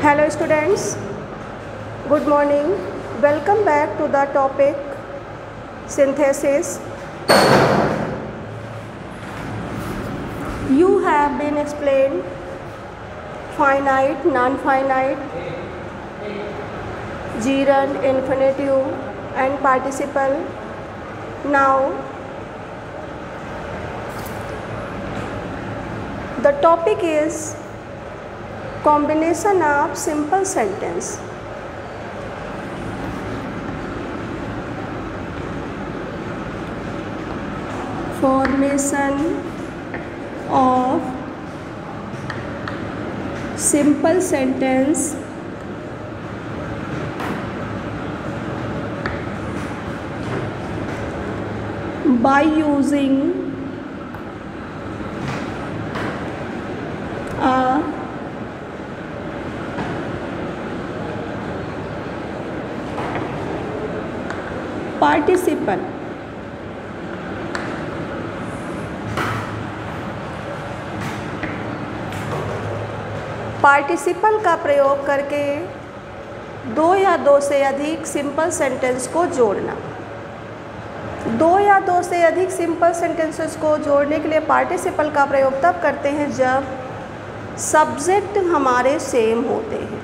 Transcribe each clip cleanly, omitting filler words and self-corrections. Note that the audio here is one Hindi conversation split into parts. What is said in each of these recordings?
Hello students, good morning. Welcome back to the topic synthesis. You have been explained finite, non-finite, gerund, infinitive and participle. Now the topic is combination of simple sentence. Formation of simple sentence by using a participle. Participle का प्रयोग करके दो या दो से अधिक सिंपल सेंटेंस को जोड़ना। दो या दो से अधिक सिंपल सेंटेंसेस को जोड़ने के लिए पार्टिसिपल का प्रयोग तब करते हैं जब सब्जेक्ट हमारे सेम होते हैं।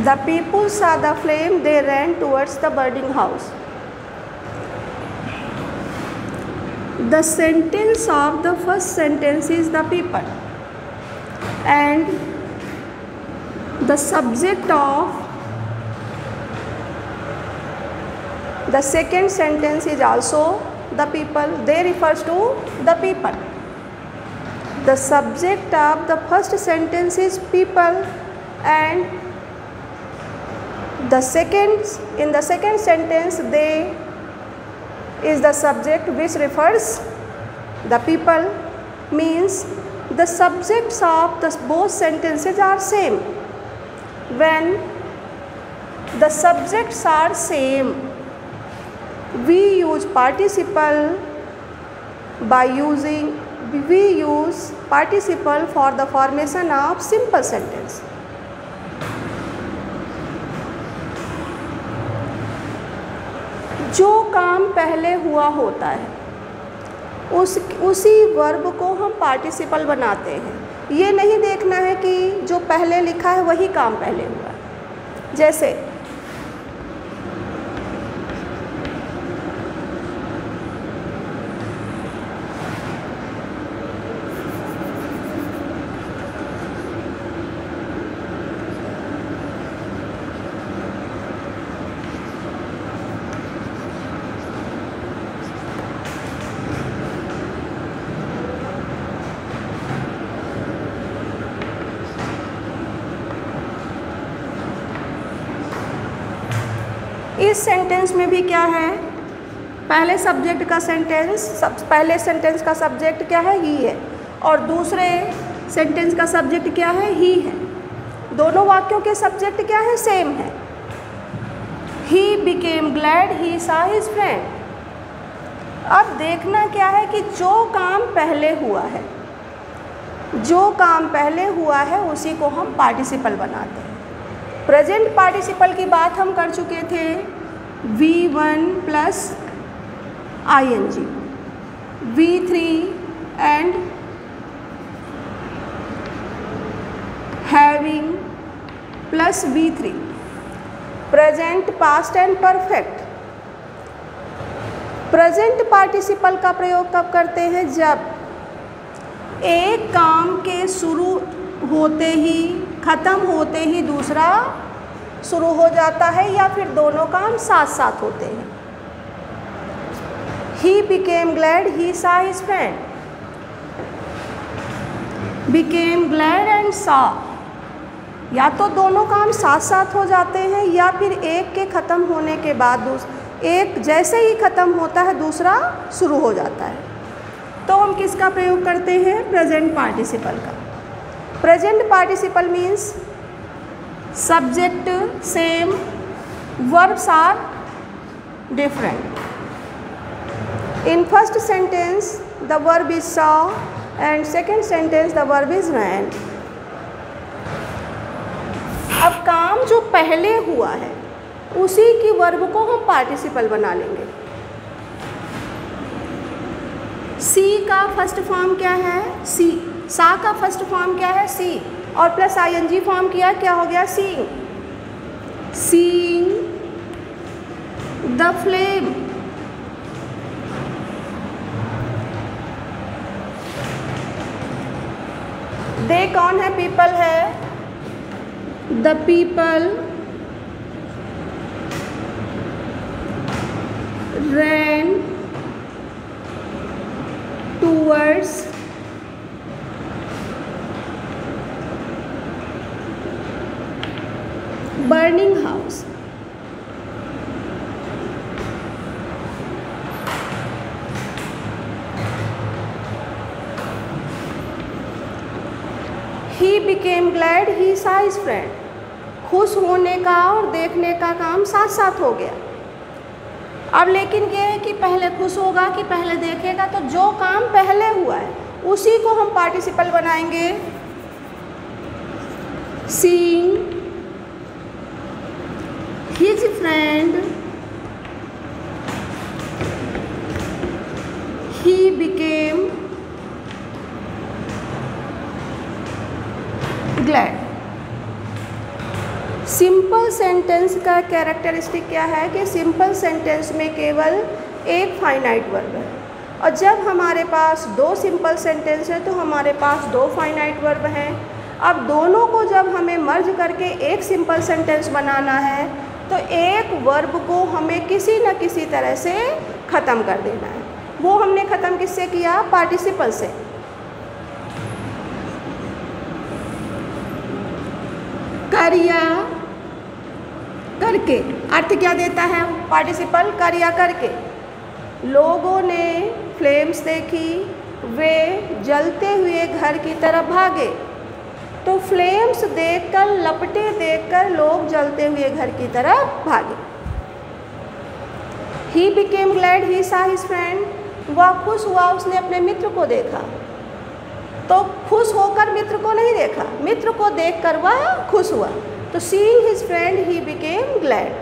The people saw the flame, they ran towards the burning house. The sentence of the first sentence is the people, and the subject of the second sentence is also the people. They refers to the people. The subject of the first sentence is people, and in the second sentence they is the subject which refers the people, means the subjects of the both sentences are same. When the subjects are same, we use participle for the formation of simple sentence. जो काम पहले हुआ होता है उसी वर्ब को हम पार्टिसिपल बनाते हैं। ये नहीं देखना है कि जो पहले लिखा है वही काम पहले हुआ है। जैसे इस सेंटेंस में भी क्या है, पहले सब्जेक्ट का पहले सेंटेंस का सब्जेक्ट क्या है, ही है, और दूसरे सेंटेंस का सब्जेक्ट क्या है, ही है। दोनों वाक्यों के सब्जेक्ट क्या है, सेम है। He became glad he saw his friend. अब देखना क्या है कि जो काम पहले हुआ है उसी को हम पार्टिसिपल बनाते हैं। प्रेजेंट पार्टिसिपल की बात हम कर चुके थे, V1 plus ing, V3 and having plus V3। Present, past and perfect. Present participle का प्रयोग कब करते हैं, जब एक काम के शुरू होते ही, ख़त्म होते ही दूसरा शुरू हो जाता है या फिर दोनों काम साथ साथ होते हैं। He became glad he saw his friend. Became glad and saw, या तो दोनों काम साथ साथ हो जाते हैं या फिर एक के ख़त्म होने के बाद एक जैसे ही ख़त्म होता है दूसरा शुरू हो जाता है। तो हम किसका प्रयोग करते हैं? प्रेजेंट पार्टिसिपल का। Present participle means subject same, verbs are different. In first sentence the verb is saw and second sentence the verb is ran. अब काम जो पहले हुआ है उसी की वर्ब को हम पार्टिसिपल बना लेंगे। सी का फर्स्ट फॉर्म क्या है? सी। सा का फर्स्ट फॉर्म क्या है? सी। और प्लस आईएनजी फॉर्म किया, क्या हो गया? Seeing. Seeing the flame. They कौन है? पीपल है। The people ran towards burning house. He became glad he saw his friend. खुश होने का और देखने का काम साथ साथ हो गया। अब लेकिन ये है कि पहले खुश होगा कि पहले देखेगा, तो जो काम पहले हुआ है उसी को हम पार्टिसिपल बनाएंगे। Seeing his friend, he became glad. Simple sentence का कैरेक्टरिस्टिक क्या है कि सिंपल सेंटेंस में केवल एक फाइनाइट वर्ब है, और जब हमारे पास दो सिंपल सेंटेंस है तो हमारे पास दो फाइनाइट वर्ब हैं। अब दोनों को जब हमें मर्ज करके एक सिंपल सेंटेंस बनाना है तो एक वर्ब को हमें किसी न किसी तरह से ख़त्म कर देना है। वो हमने ख़त्म किससे किया? पार्टिसिपल से। कर या करके अर्थ क्या देता है पार्टिसिपल? कर या करके। लोगों ने फ्लेम्स देखी, वे जलते हुए घर की तरफ भागे। तो फ्लेम्स देखकर, लपटें देखकर लोग जलते हुए घर की तरफ भागे। He became glad he saw his friend. वह खुश हुआ, उसने अपने मित्र को देखा। तो खुश होकर मित्र को नहीं देखा, मित्र को देखकर वह खुश हुआ। तो seeing his friend he became glad.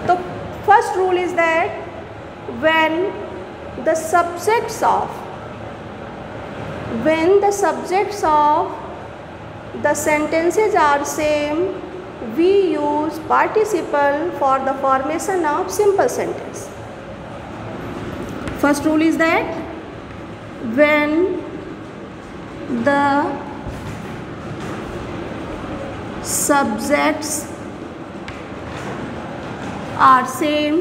तो first rule is that when the subjects of the sentences are same, we use participle for the formation of simple sentence. First rule is that when the subjects are same,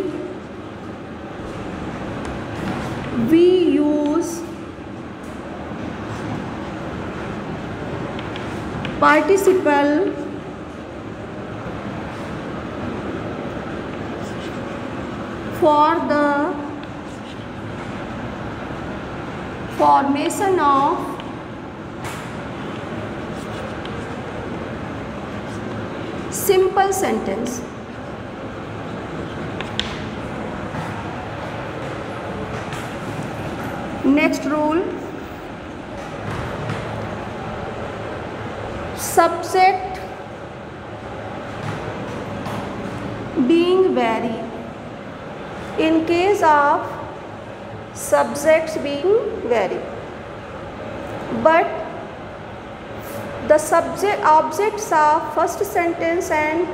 we use participle for the formation of simple sentence. Next rule, subject being vary. In case of subjects being vary, but the objects of first sentence and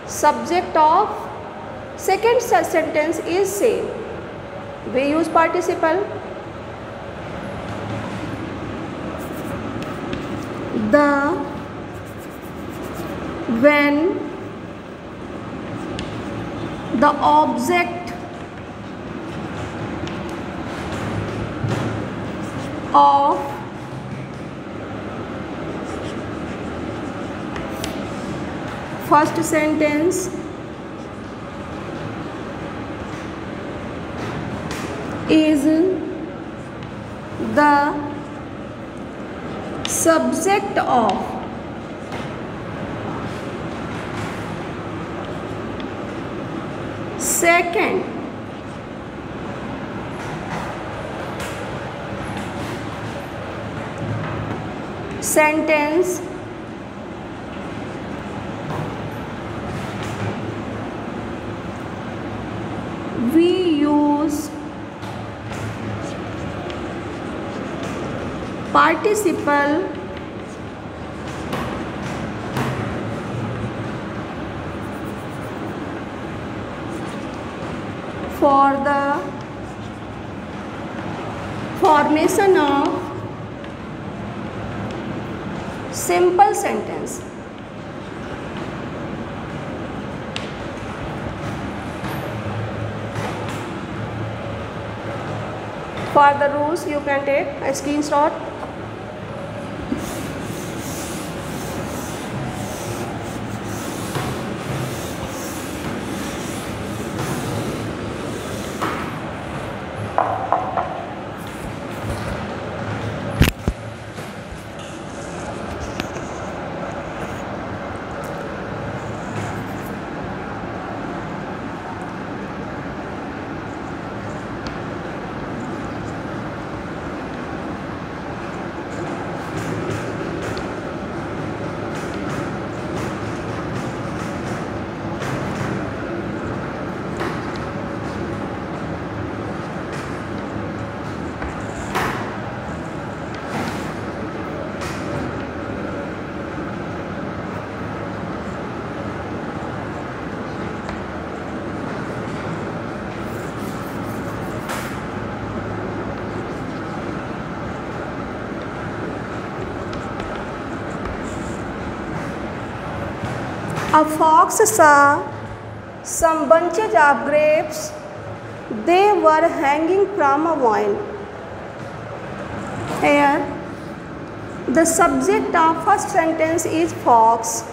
subject of second sentence is same. we use participle. When the object of first sentence is the subject of second sentence, we use participle for the formation of simple sentence. For the rules, you can take a screenshot. A fox saw some bunches of grapes. They were hanging from a vine. Here, the subject of first sentence is fox,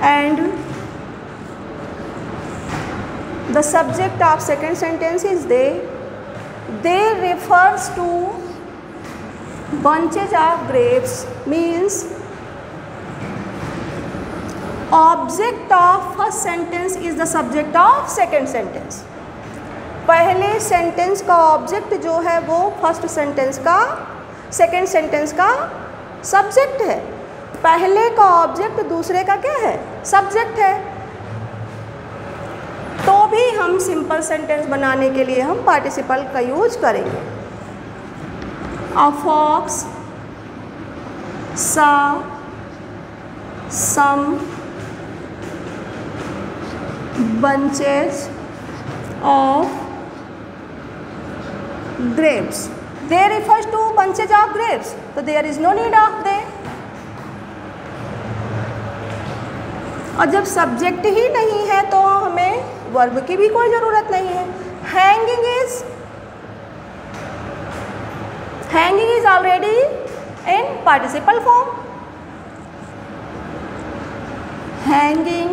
and the subject of second sentence is they. They refers to bunches of grapes, means object of first sentence is the subject of second sentence. पहले सेंटेंस का ऑब्जेक्ट जो है वो फर्स्ट सेंटेंस का सेकेंड सेंटेंस का सब्जेक्ट है। पहले का ऑब्जेक्ट दूसरे का क्या है? सब्जेक्ट है। तो भी हम सिंपल सेंटेंस बनाने के लिए हम पार्टिसिपल का यूज करेंगे। A fox saw some bunches of grapes. They refers to bunches of grapes, so there is no need of they. और जब सब्जेक्ट ही नहीं है तो हमें वर्ब की भी कोई ज़रूरत नहीं है। Hanging is already in participle form. Hanging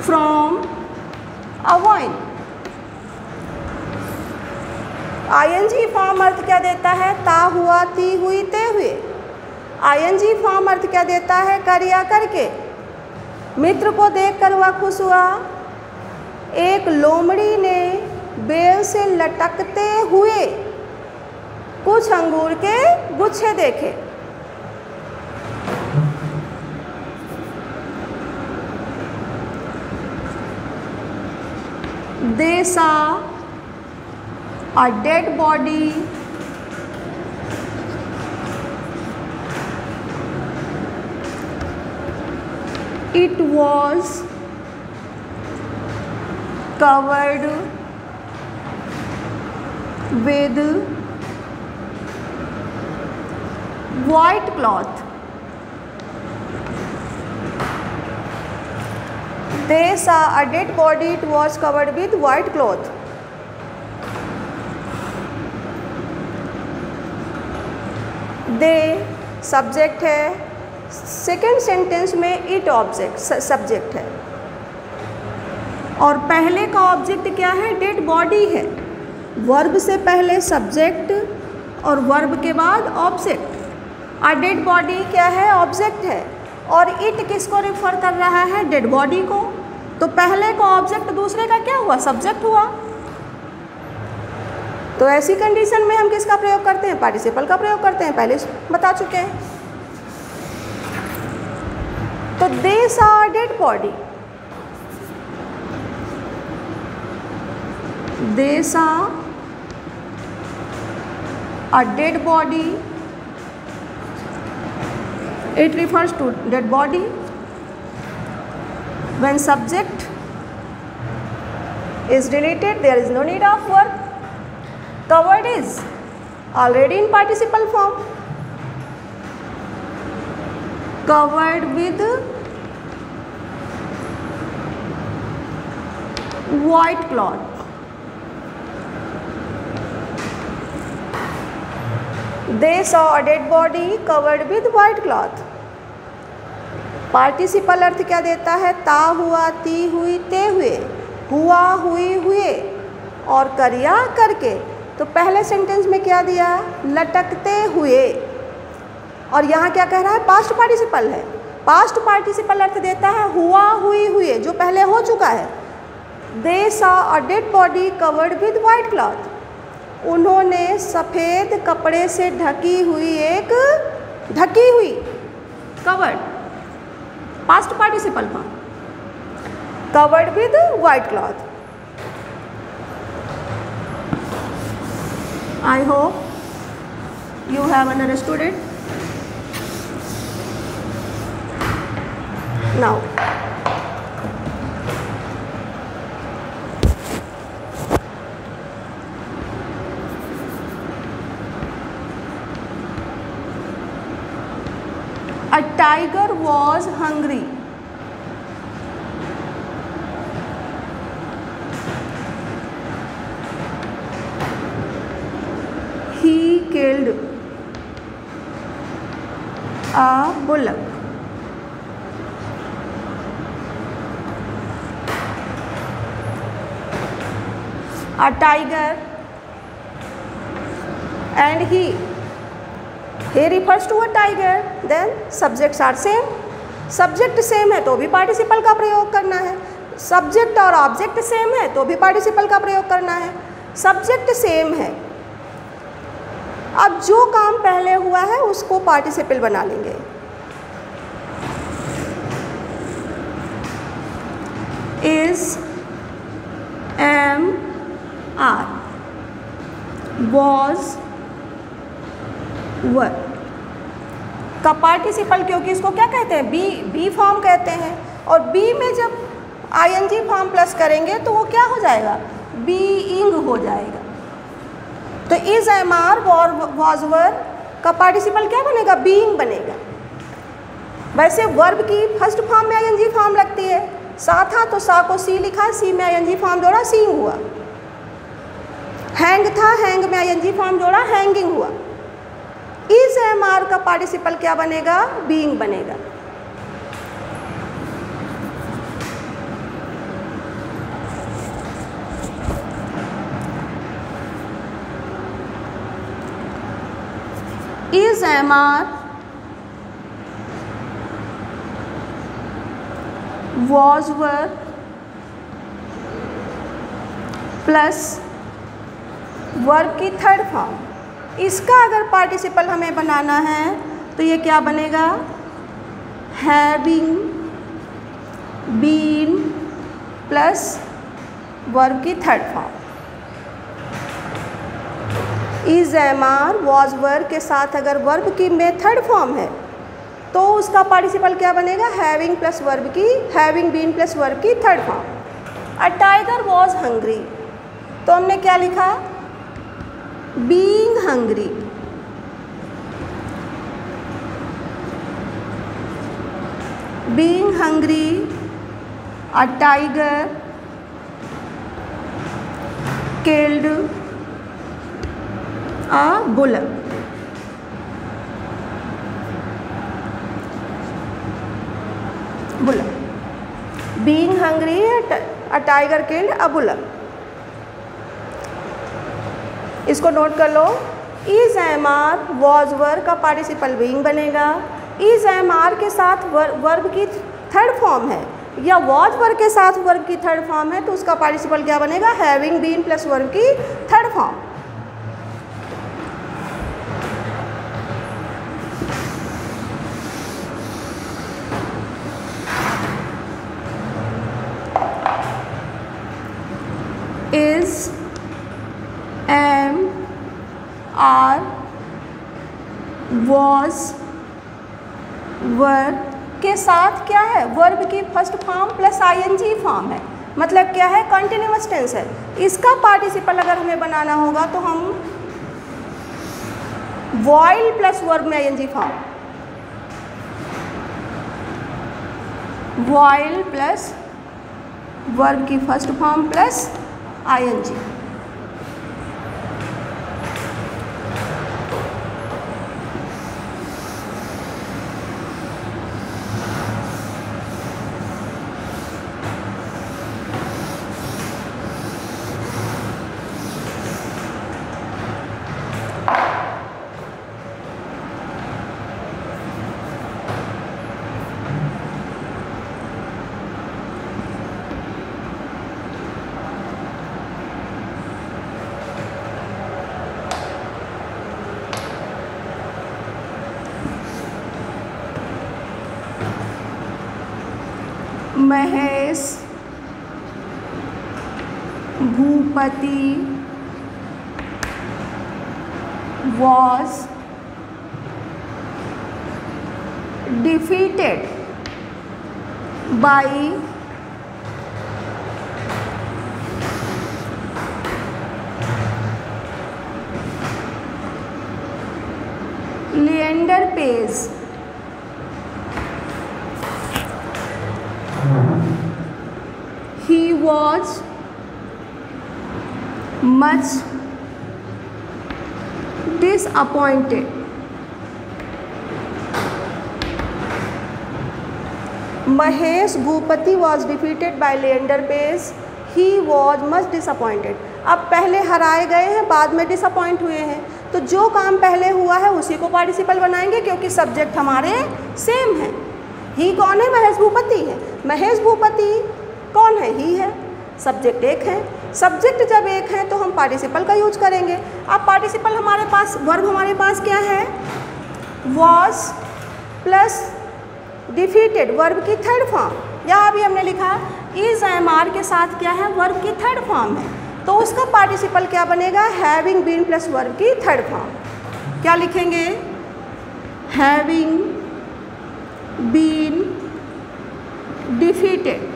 from a vine. ING form अर्थ क्या देता है? ता हुआ, ती हुई, ते हुए। आईएनजी फॉर्म अर्थ क्या देता है? कर या करके। मित्र को देखकर वह खुश हुआ। एक लोमड़ी ने बेल से लटकते हुए कुछ अंगूर के गुच्छे देखे। They saw a dead body it was covered with white cloth. They saw a dead body. It was covered with white cloth. They subject है, सेकेंड सेंटेंस में इट ऑब्जेक्ट सब्जेक्ट है और पहले का ऑब्जेक्ट क्या है? डेड बॉडी है। वर्ब से पहले सब्जेक्ट और वर्ब के बाद ऑब्जेक्ट। आ डेड बॉडी क्या है? ऑब्जेक्ट है। और इट किसको रिफर कर रहा है? डेड बॉडी को। तो पहले का ऑब्जेक्ट दूसरे का क्या हुआ? सब्जेक्ट हुआ। तो ऐसी कंडीशन में हम किसका प्रयोग करते हैं? पार्टिसिपल का प्रयोग करते हैं, पहले बता चुके हैं। तो they saw a dead body, they saw a dead body, it refers to dead body. When subject is deleted, there is no need of verb. Covered is already in participle form. Covered with white cloth. They saw a dead body covered with white cloth. Participle अर्थ क्या देता है? ता हुआ, ती हुई, ते हुए, हुआ, हुई, हुए और करिया, करके। तो पहले सेंटेंस में क्या दिया? लटकते हुए। और यहाँ क्या कह रहा है? पास्ट पार्टिसिपल है। पास्ट पार्टिसिपल अर्थ देता है हुआ, हुई, हुए, जो पहले हो चुका है। They saw a dead body covered with white cloth. उन्होंने सफ़ेद कपड़े से ढकी हुई एक, ढकी हुई, covered, past participle form, covered with white cloth. I hope you have understood it. Now A tiger was hungry. He killed a bullock. A tiger and he refers to a tiger, then subjects are same. Subject same है तो भी पार्टिसिपल का प्रयोग करना है। सब्जेक्ट और ऑब्जेक्ट सेम है तो भी पार्टिसिपल का प्रयोग करना है। सब्जेक्ट सेम है, अब जो काम पहले हुआ है उसको पार्टिसिपल बना लेंगे। इज, एम, आर, वॉज, वर का पार्टिसिपल, क्योंकि इसको क्या कहते हैं? बी फॉर्म कहते हैं। और बी में जब आईएनजी फॉर्म प्लस करेंगे तो वो क्या हो जाएगा? बीइंग हो जाएगा। तो इज, एम, आर, वॉज, वर का पार्टिसिपल क्या बनेगा? बीइंग बनेगा। वैसे वर्ब की फर्स्ट फॉर्म में आईएनजी फॉर्म लगती है। सा था तो सा को सी लिखा, सी में आईएनजी फॉर्म जोड़ा, सीइंग हुआ। हैंग था, हैंग में आईएनजी फॉर्म जोड़ा, हैंगिंग हुआ। इज, एम, आर का पार्टिसिपल क्या बनेगा? बीइंग बनेगा। Is, am, are, was, were plus verb की थर्ड फॉर्म, इसका अगर पार्टिसिपल हमें बनाना है तो ये क्या बनेगा? हैविंग बीन प्लस वर्ब की third form. Is, am, are, was, were के साथ अगर वर्ब की में थर्ड फॉर्म है तो उसका पार्टिसिपल क्या बनेगा? हैविंग प्लस वर्ब की, हैविंग बीन प्लस वर्ब की third form. A tiger was hungry, तो हमने क्या लिखा, being hungry. Being hungry a tiger killed a bull. Bull, being hungry a tiger killed a bull. इसको नोट कर लो। Is am are was verb का पार्टिसिपल बीइंग बनेगा। इज एम आर के साथ वर्ब की थर्ड फॉर्म है या वॉज वर्ब के साथ वर्ब की थर्ड फॉर्म है तो उसका पार्टिसिपल क्या बनेगा, हैविंग बीन प्लस वर्ब की third form. Is am are was verb के साथ क्या है, वर्ब की first form plus ING form है, मतलब क्या है, कंटिन्यूअस टेंस है। इसका पार्टिसिपल अगर हमें बनाना होगा तो हम वॉइल प्लस वर्ब में ING form, while plus verb की first form plus ING. Mahesh Bhupathi was defeated by Leander Paes. He was much disappointed. Mahesh Bhupati was defeated by Leander Paes. He was much disappointed. अब पहले हराए गए हैं, बाद में डिसअपॉइंट हुए हैं, तो जो काम पहले हुआ है उसी को पार्टिसिपल बनाएंगे क्योंकि सब्जेक्ट हमारे सेम है। ही कौन है? महेश भूपति है। महेश भूपति कौन है? ही है। सब्जेक्ट एक है। सब्जेक्ट जब एक है तो हम पार्टिसिपल का यूज करेंगे। अब पार्टिसिपल हमारे पास, वर्ब हमारे पास क्या है? वॉज प्लस डिफीटेड, वर्ब की थर्ड फॉर्म। या अभी हमने लिखा इज एम आर के साथ क्या है? वर्ब की थर्ड फॉर्म है, तो उसका पार्टिसिपल क्या बनेगा? हैविंग बीन प्लस वर्ब की थर्ड फॉर्म। क्या लिखेंगे? Having been defeated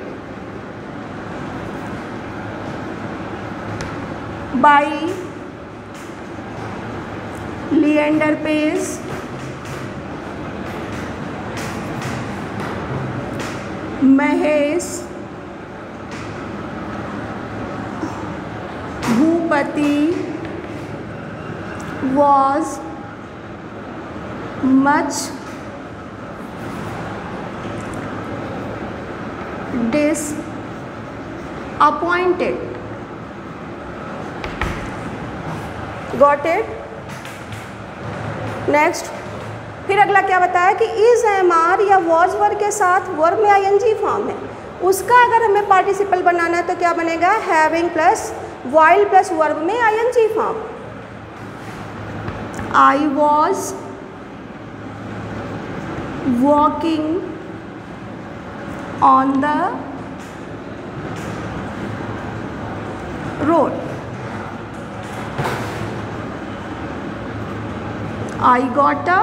by Leander Paes Mahesh Bhupati was much disappointed. Got it? Next, फिर अगला क्या बताया कि इज एम आर या वॉज वर्ब के साथ वर्ब में आईएनजी फॉर्म है, उसका अगर हमें पार्टिसिपल बनाना है तो क्या बनेगा? Having plus while plus verb में ING form. I was walking on the road. I got a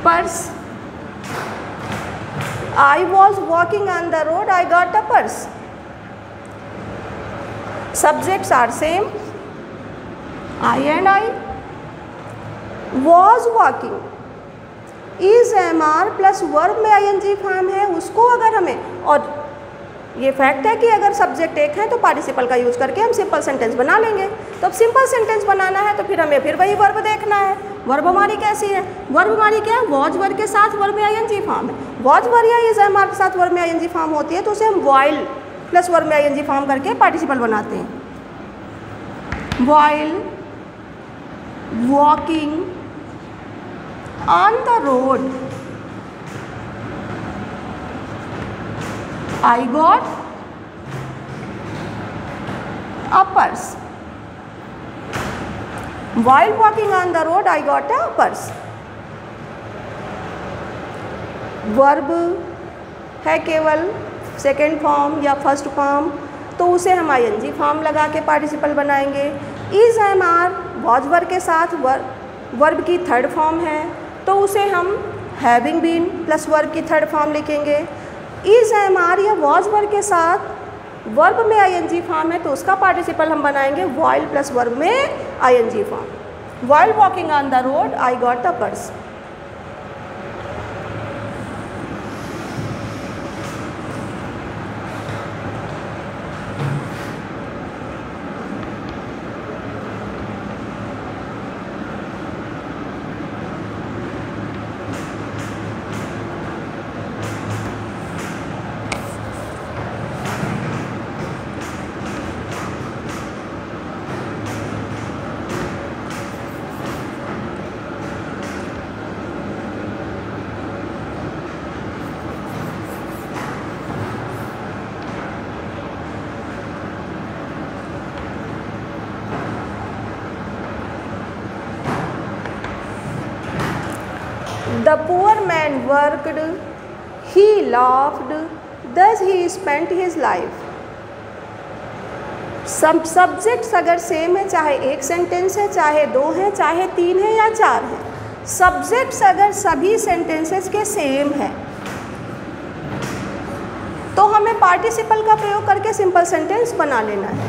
purse I was walking on the road, I got a purse. Subjects are same, I and I. Was walking, is MR plus verb में ING फॉर्म है, उसको अगर हमें, और ये फैक्ट है कि अगर सब्जेक्ट एक है तो पार्टिसिपल का यूज करके हम सिंपल सेंटेंस बना लेंगे। तो अब सिंपल सेंटेंस बनाना है तो फिर हमें फिर वही वर्ब देखना है। वर्ब हमारी कैसी है? वर्ब हमारी क्या है? वॉज वर्ब के साथ वर्ब में ING फॉर्म है। वॉज वर्ब या इज एमआर के साथ वर्ब में ING फॉर्म होती है तो उसे हम वाइल प्लस वर्ब में ING फॉर्म करके पार्टिसिपल बनाते हैं। While walking on the road, I got a purse. While walking on the road, I got a purse. Verb है केवल सेकेंड फॉर्म या फर्स्ट फॉर्म, तो उसे हम ING फॉर्म लगा के पार्टिसिपल बनाएंगे। इज MR वॉज वर्ब के साथ वर्ब की थर्ड फॉर्म है तो उसे हम हैविंग बीन प्लस वर्ब की थर्ड फॉर्म लिखेंगे। इज MR या वॉज वर्ब के साथ वर्ब में ING फॉर्म है तो उसका पार्टिसिपल हम बनाएंगे वाइल प्लस वर्ब में ING form. While walking on the road I got a purse. The poor man worked, he laughed, thus he spent his life. सब सब्जेक्ट्स अगर सेम है, चाहे एक सेंटेंस है, चाहे दो है, चाहे तीन है या चार है, सब्जेक्ट्स अगर सभी सेंटेंसेस के सेम है तो हमें पार्टिसिपल का प्रयोग करके सिंपल सेंटेंस बना लेना है।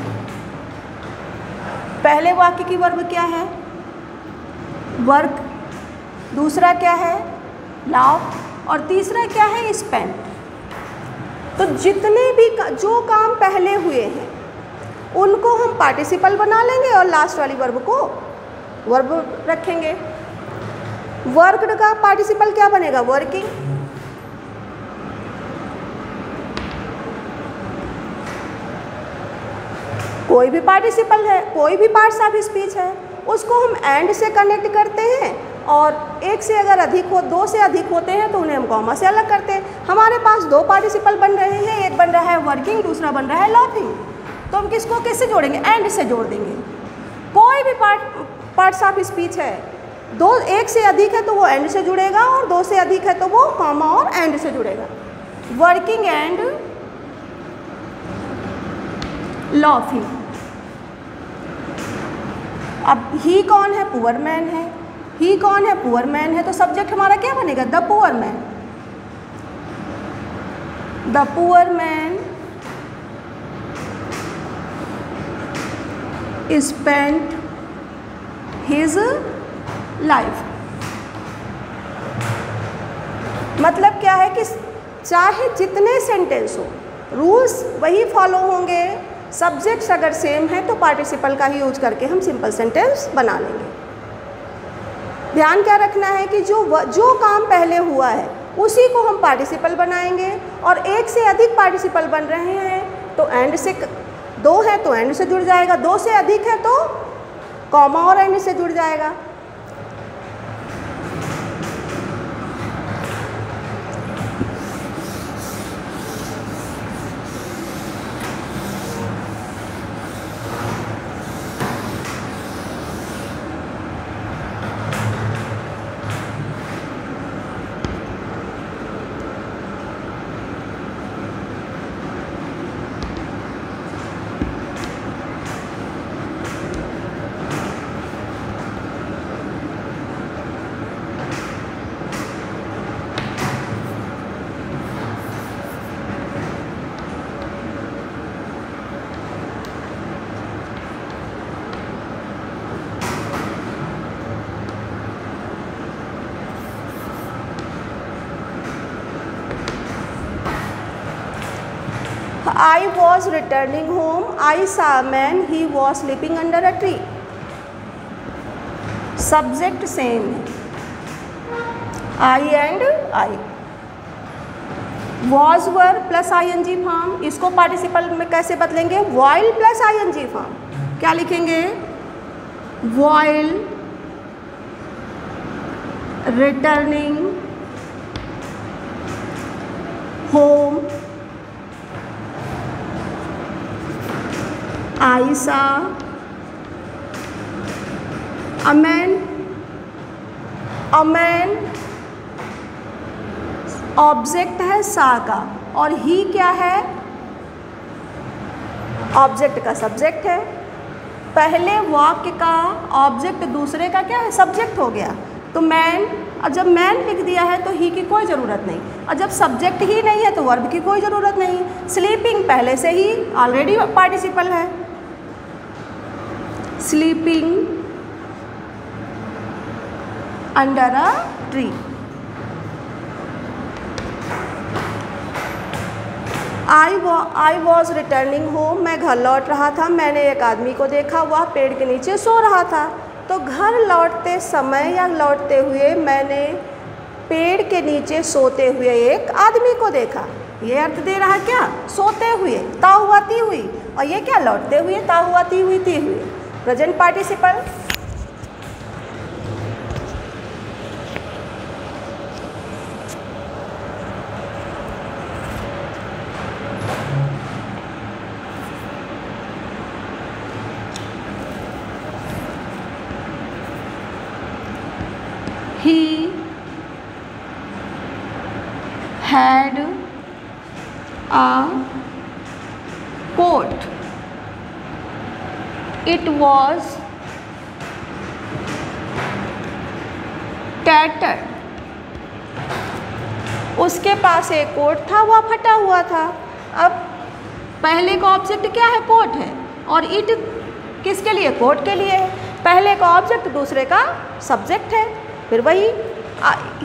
पहले वाक्य की वर्ब क्या है? वर्क। दूसरा क्या है? लाव। और तीसरा क्या है? स्पेंड। तो जितने भी जो काम पहले हुए हैं उनको हम पार्टिसिपल बना लेंगे और लास्ट वाली वर्ब को वर्ब रखेंगे। वर्कड का पार्टिसिपल क्या बनेगा? वर्किंग। कोई भी पार्टिसिपल है, कोई भी पार्ट्स ऑफ स्पीच है, उसको हम एंड से कनेक्ट करते हैं और एक से अगर अधिक हो, दो से अधिक होते हैं तो उन्हें हम कॉमा से अलग करते हैं। हमारे पास दो पार्टिसिपल बन रहे हैं, एक बन रहा है वर्किंग, दूसरा बन रहा है लाफिंग, तो हम किसको किससे जोड़ेंगे? एंड से जोड़ देंगे। कोई भी पार्ट्स ऑफ स्पीच है, दो एक से अधिक है तो वो एंड से जुड़ेगा और दो से अधिक है तो वो कॉमा और एंड से जुड़ेगा। Working and laughing. अब ही कौन है? पुअर मैन है। ही कौन है? पुअर मैन है, तो सब्जेक्ट हमारा क्या बनेगा? The poor man. The poor man spent his life. मतलब क्या है कि चाहे जितने सेंटेंस हो, रूल्स वही फॉलो होंगे। सब्जेक्ट्स अगर सेम है तो पार्टिसिपल का ही यूज करके हम सिंपल सेंटेंस बना लेंगे। ध्यान क्या रखना है कि जो काम पहले हुआ है उसी को हम पार्टिसिपल बनाएंगे और एक से अधिक पार्टिसिपल बन रहे हैं तो एंड से, दो है तो एंड से जुड़ जाएगा, दो से अधिक है तो कॉमा और एंड से जुड़ जाएगा। I was returning home. I saw a man. He was sleeping under a tree. Subject same है, I and I. Was were plus ing form, इसको पार्टिसिपल में कैसे बदलेंगे? while plus ing form. क्या लिखेंगे? while returning home I saw a man. A man object है सा का और ही क्या है? ऑब्जेक्ट का सब्जेक्ट है. पहले वाक्य का ऑब्जेक्ट दूसरे का क्या है? सब्जेक्ट हो गया. तो मैन, और जब मैन लिख दिया है तो ही की कोई ज़रूरत नहीं, और जब सब्जेक्ट ही नहीं है तो वर्ब की कोई ज़रूरत नहीं. स्लीपिंग पहले से ही ऑलरेडी पार्टिसिपल है. Sleeping under a tree. I was returning home. मैं घर लौट रहा था. मैंने एक आदमी को देखा, वह पेड़ के नीचे सो रहा था. तो घर लौटते समय या लौटते हुए मैंने पेड़ के नीचे सोते हुए एक आदमी को देखा. ये अर्थ दे रहा है क्या? सोते हुए, ता हुआ ती हुई, और ये क्या? लौटते हुए, ता हुआ ती हुई ती हुई. Present participle. He had a coat. It was tattered. उसके पास एक कोट था, वह फटा हुआ था. अब पहले का ऑब्जेक्ट क्या है? कोट है, और इट किसके लिए? कोट के लिए है. पहले का ऑब्जेक्ट दूसरे का सब्जेक्ट है. फिर वही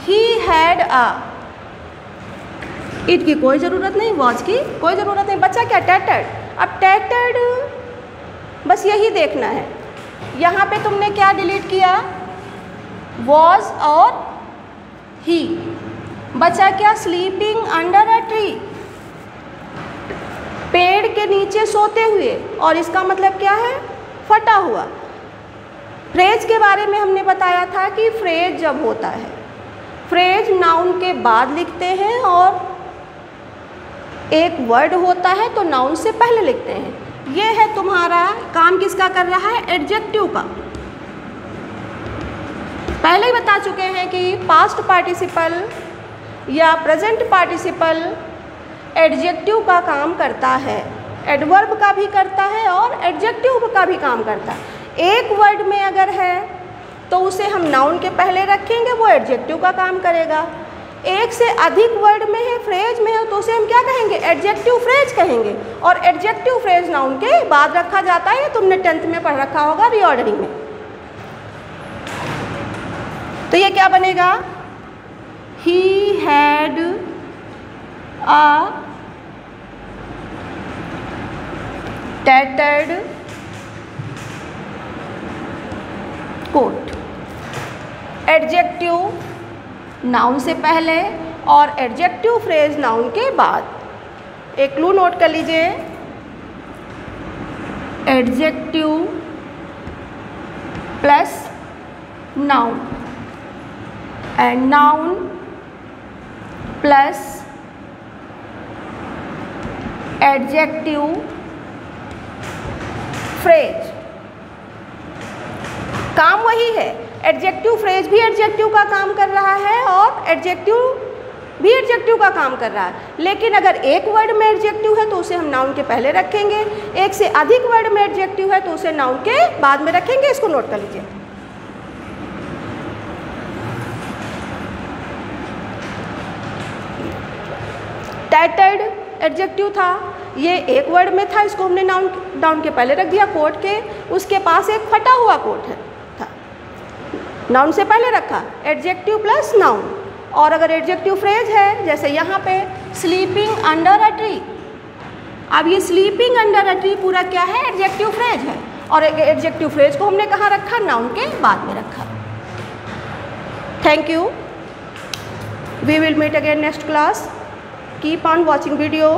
ही हैड अ, इट की कोई ज़रूरत नहीं, वॉज की कोई ज़रूरत नहीं. बच्चा क्या? टैटर्ड. अब टैटर्ड बस यही देखना है. यहाँ पे तुमने क्या डिलीट किया? वॉज और ही. बच्चा क्या? स्लीपिंग अंडर अ ट्री, पेड़ के नीचे सोते हुए, और इसका मतलब क्या है? फटा हुआ. फ्रेज के बारे में हमने बताया था कि फ्रेज जब होता है, फ्रेज नाउन के बाद लिखते हैं, और एक वर्ड होता है तो नाउन से पहले लिखते हैं. ये है तुम्हारा काम. किसका कर रहा है? एडजेक्टिव का. पहले ही बता चुके हैं कि पास्ट पार्टिसिपल या प्रेजेंट पार्टिसिपल एडजेक्टिव का काम करता है, एडवर्ब का भी करता है और एडजेक्टिव का भी काम करता है. एक वर्ड में अगर है तो उसे हम नाउन के पहले रखेंगे, वो एडजेक्टिव का काम करेगा. एक से अधिक वर्ड में है, फ्रेज में है, तो उसे हम क्या कहेंगे? एडजेक्टिव फ्रेज कहेंगे. और एडजेक्टिव फ्रेज नाउन के बाद रखा जाता है. तुमने 10th में पढ़ रखा होगा रीऑर्डरिंग में. तो ये क्या बनेगा? He had a tattered coat. Adjective noun से पहले और एडजेक्टिव फ्रेज नाउन के बाद. एक क्लू नोट कर लीजिए. Adjective plus noun and noun plus adjective phrase. काम वही है. एडजेक्टिव फ्रेज भी एडजेक्टिव का काम कर रहा है और एडजेक्टिव भी एडजेक्टिव का काम कर रहा है. लेकिन अगर एक वर्ड में एडजेक्टिव है तो उसे हम नाउन के पहले रखेंगे. एक से अधिक वर्ड में एडजेक्टिव है तो उसे नाउन के बाद में रखेंगे. इसको नोट कर लीजिए. टैटर्ड एडजेक्टिव था, ये एक वर्ड में था, इसको हमने नाउन के पहले रख दिया. कोट के उसके पास एक फटा हुआ कोट है था, नाउन से पहले रखा. Adjective plus noun. और अगर एडजेक्टिव फ्रेज है, जैसे यहाँ पे स्लीपिंग अंडर अ ट्री, अब ये स्लीपिंग अंडर अ ट्री पूरा क्या है, एडजेक्टिव फ्रेज है, और एडजेक्टिव फ्रेज को हमने कहाँ रखा, नाउन के बाद में रखा। Thank you, we will meet again next class, keep on watching video.